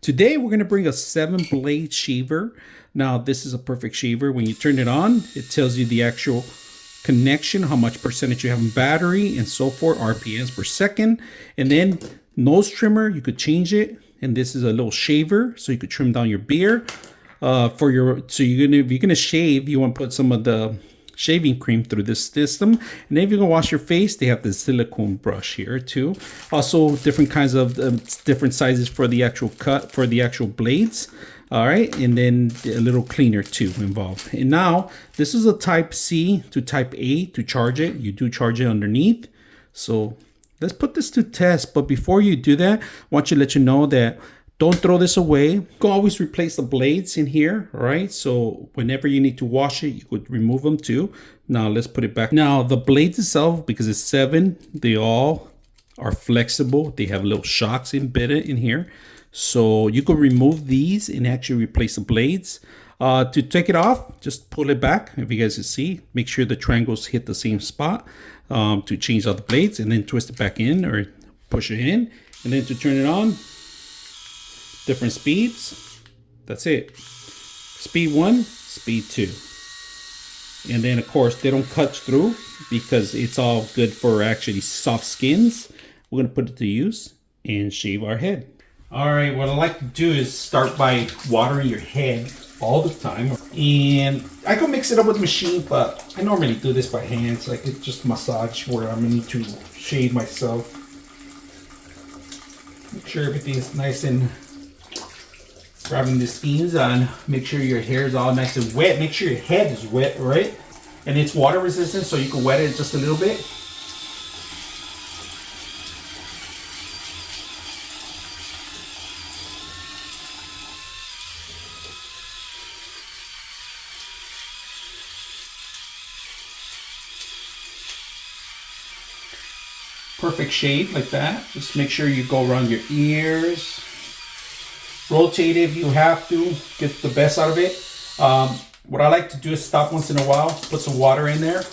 Today we're going to bring a 7-blade shaver. Now this is a perfect shaver. When you turn it on, it tells you the actual connection, how much percentage you have in battery and so forth, RPMs per second. And then nose trimmer, you could change it. And this is a little shaver, so you could trim down your beard. If you're gonna shave, you want to put some of the shaving cream through this system. And then if you're gonna wash your face, they have the silicone brush here too. Also different kinds of different sizes for the actual cut, for the actual blades. All right, and then a little cleaner too involved. And now this is a type C to type A to charge it. You do charge it underneath. So let's put this to test. But before you do that, I want to let you know that don't throw this away. You can always replace the blades in here, all right? So whenever you need to wash it, you could remove them too. Now let's put it back. Now the blades itself, because it's 7, they all are flexible. They have little shocks embedded in here. So you can remove these and actually replace the blades. To take it off, just pull it back. If you guys can see, make sure the triangles hit the same spot to change out the blades, and then twist it back in or push it in. And then to turn it on, different speeds. That's it. Speed 1, speed 2. And then of course they don't cut through because it's all good for actually soft skins. We're gonna put it to use and shave our head. All right, what I like to do is start by watering your head all the time. And I can mix it up with the machine, but I normally do this by hand. So I could just massage where I'm gonna need to shave myself. Make sure everything is nice and grabbing the steams on. Make sure your hair is all nice and wet. Make sure your head is wet, right? And it's water resistant, so you can wet it just a little bit. Perfect shade like that. Just make sure you go around your ears. Rotate it if you have to. Get the best out of it. What I like to do is stop once in a while, put some water in there,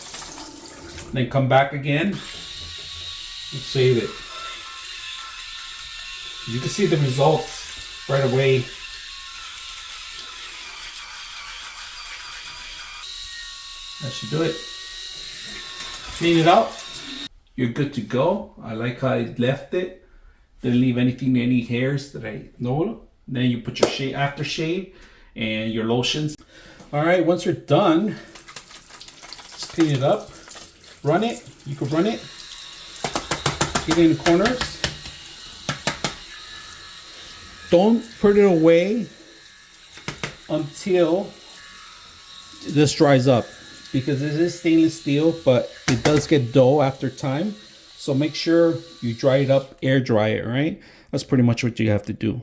then come back again and save it. You can see the results right away. That should do it. Clean it out. You're good to go. I like how I left it. Didn't leave any hairs that I know. Then you put your aftershave and your lotions. All right, once you're done, just clean it up. Run it. You can run it. Get it in the corners. Don't put it away until this dries up, because this is stainless steel, but it does get dull after time. So make sure you dry it up, air dry it, right? That's pretty much what you have to do.